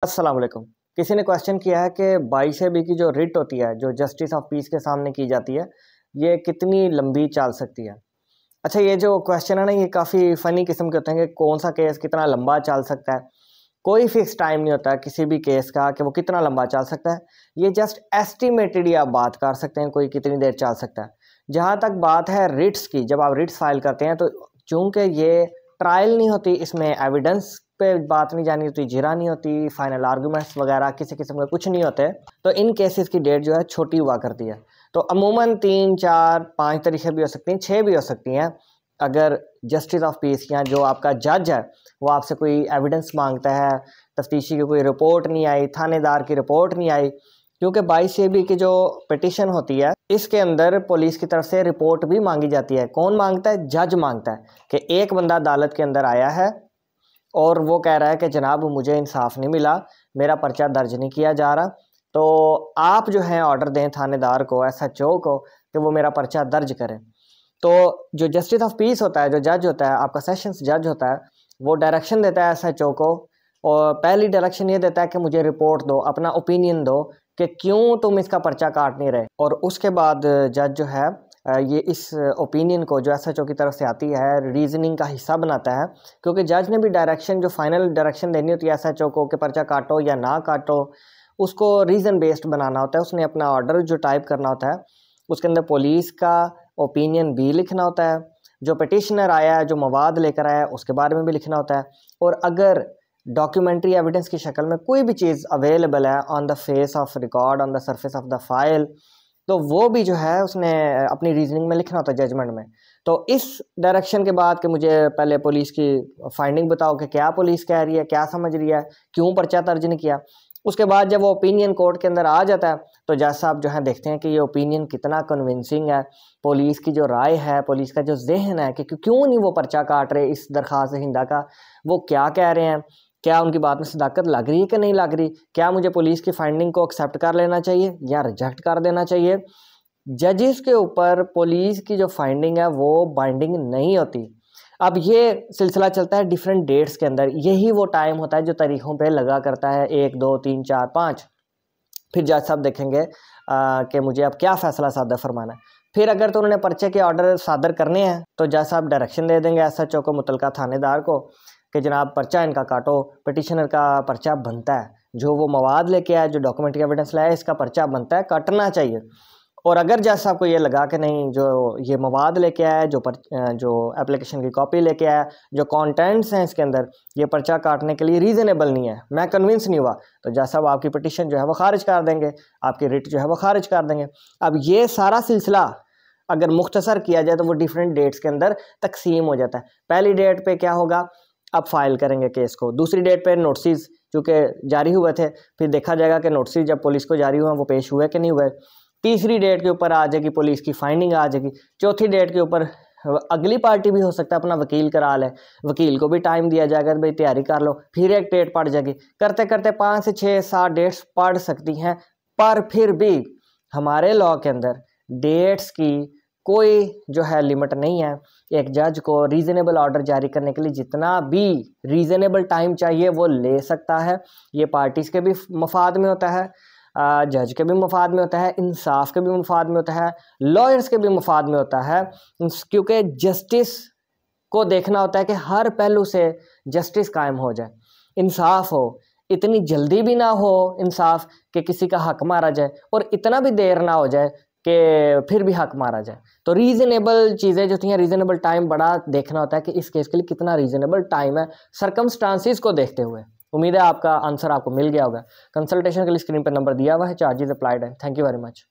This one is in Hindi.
अस्सलाम वालेकुम। किसी ने क्वेश्चन किया है कि 22 की जो रिट होती है, जो जस्टिस ऑफ पीस के सामने की जाती है, ये कितनी लंबी चल सकती है। अच्छा, ये जो क्वेश्चन है ना, ये काफ़ी फ़नी किस्म के होते हैं कि कौन सा केस कितना लंबा चल सकता है। कोई फिक्स टाइम नहीं होता है किसी भी केस का कि वो कितना लंबा चल सकता है। ये जस्ट एस्टिमेटेड ही आप बात कर सकते हैं कोई कितनी देर चल सकता है। जहाँ तक बात है रिट्स की, जब आप रिट्स फाइल करते हैं तो चूँकि ये ट्रायल नहीं होती, इसमें एविडेंस पे बात नहीं जानी होती, जिरा नहीं होती, फाइनल आर्गूमेंट्स वगैरह किसी किस्म के कुछ नहीं होते, तो इन केसेस की डेट जो है छोटी हुआ करती है। तो अमूमन 3, 4, 5 तारीखें भी हो सकती हैं, 6 भी हो सकती हैं। अगर जस्टिस ऑफ पीस या जो आपका जज है वो आपसे कोई एविडेंस मांगता है, तफ्तीशी की कोई रिपोर्ट नहीं आई, थानेदार की रिपोर्ट नहीं आई, क्योंकि 22 की जो पिटिशन होती है इसके अंदर पुलिस की तरफ से रिपोर्ट भी मांगी जाती है। कौन मांगता है? जज मांगता है कि एक बंदा अदालत के अंदर आया है और वो कह रहा है कि जनाब मुझे इंसाफ नहीं मिला, मेरा पर्चा दर्ज नहीं किया जा रहा, तो आप जो है ऑर्डर दें थानेदार को, SHO को, कि वो मेरा पर्चा दर्ज करें। तो जो जस्टिस ऑफ पीस होता है, जो जज होता है, आपका सेशंस जज होता है, वो डायरेक्शन देता है SHO को, और पहली डायरेक्शन ये देता है कि मुझे रिपोर्ट दो, अपना ओपिनियन दो कि क्यों तुम इसका पर्चा काट नहीं रहे। और उसके बाद जज जो है ये इस ओपिनियन को जो SHO की तरफ से आती है रीजनिंग का हिस्सा बनाता है, क्योंकि जज ने भी डायरेक्शन, जो फाइनल डायरेक्शन देनी होती है SHO को कि पर्चा काटो या ना काटो, उसको रीज़न बेस्ड बनाना होता है। उसने अपना ऑर्डर जो टाइप करना होता है उसके अंदर पुलिस का ओपिनियन भी लिखना होता है, जो पिटिशनर आया है, जो मवाद लेकर आया है, उसके बारे में भी लिखना होता है। और अगर डॉक्यूमेंट्री एविडेंस की शक्ल में कोई भी चीज़ अवेलेबल है on the face of record, on the surface of the file, तो वो भी जो है उसने अपनी रीजनिंग में लिखना होता है जजमेंट में। तो इस डायरेक्शन के बाद कि मुझे पहले पुलिस की फाइंडिंग बताओ कि क्या पुलिस कह रही है, क्या समझ रही है, क्यों पर्चा दर्ज नहीं किया। उसके बाद जब वो ओपिनियन कोर्ट के अंदर आ जाता है तो जज साहब जो है देखते हैं कि ये ओपिनियन कितना कन्विंसिंग है, पुलिस की जो राय है, पुलिस का जो जहन है कि क्यों नहीं वो पर्चा काट रहे इस दरख्वास्त हिंदा का, वो क्या कह रहे हैं, क्या उनकी बात में सदाकत लग रही है कि नहीं लग रही, क्या मुझे पुलिस की फाइंडिंग को एक्सेप्ट कर लेना चाहिए या रिजेक्ट कर देना चाहिए। जजेस के ऊपर पुलिस की जो फाइंडिंग है वो बाइंडिंग नहीं होती। अब ये सिलसिला चलता है डिफरेंट डेट्स के अंदर, यही वो टाइम होता है जो तारीखों पे लगा करता है, 1, 2, 3, 4, 5। फिर जज साहब देखेंगे कि मुझे अब क्या फ़ैसला सादर फरमाना है। फिर अगर तो उन्होंने पर्चे के ऑर्डर सादर करने हैं तो जज साहब डायरेक्शन दे देंगे SHO को, मुतलका थानेदार को, कि जनाब पर्चा इनका काटो, पिटिशनर का पर्चा बनता है, जो वो मवाद लेके आया, जो डॉक्यूमेंट्री एविडेंस लाया, इसका पर्चा बनता है, काटना चाहिए। और अगर जज साहब को ये लगा कि नहीं, जो ये मवाद लेके आया, जो एप्लीकेशन की कॉपी लेके आया, जो कंटेंट्स हैं इसके अंदर, ये पर्चा काटने के लिए रीज़नेबल नहीं है, मैं कन्विंस नहीं हुआ, तो जज साहब आपकी पिटिशन जो है वो खारिज कर देंगे, आपकी रिट जो है वो खारिज कर देंगे। अब ये सारा सिलसिला अगर मुख्तसर किया जाए तो वो डिफरेंट डेट्स के अंदर तकसीम हो जाता है। पहली डेट पे क्या होगा, अब फाइल करेंगे केस को। दूसरी डेट पे नोटिस चूँकि जारी हुए थे, फिर देखा जाएगा कि नोटिस जब पुलिस को जारी हुए वो पेश हुए कि नहीं हुए। तीसरी डेट के ऊपर आ जाएगी पुलिस की फाइंडिंग आ जाएगी। चौथी डेट के ऊपर अगली पार्टी भी हो सकता है अपना वकील करा ले, वकील को भी टाइम दिया जाएगा, भाई तैयारी कर लो, फिर एक डेट पड़ जाएगी। करते करते 5 से 6, 7 डेट्स पड़ सकती हैं, पर फिर भी हमारे लॉ के अंदर डेट्स की कोई जो है लिमिट नहीं है। एक जज को रीज़नेबल ऑर्डर जारी करने के लिए जितना भी रीज़नेबल टाइम चाहिए वो ले सकता है। ये पार्टीज़ के भी मफाद में होता है, जज के भी मफाद में होता है, इंसाफ के भी मफाद में होता है, लॉयर्स के भी मफाद में होता है, क्योंकि जस्टिस को देखना होता है कि हर पहलू से जस्टिस कायम हो जाए, इंसाफ हो, इतनी जल्दी भी ना हो इंसाफ कि किसी का हक मारा जाए, और इतना भी देर ना हो जाए कि फिर भी हक मारा जाए। तो रीज़नेबल चीज़ें जो थी, रीज़नेबल टाइम बड़ा देखना होता है कि इस केस के लिए कितना रीज़नेबल टाइम है, सरकमस्टांसिस को देखते हुए। उम्मीद है आपका आंसर आपको मिल गया होगा। कंसल्टेशन के लिए स्क्रीन पर नंबर दिया हुआ है, चार्जेस अप्लाइड है। Thank you very much.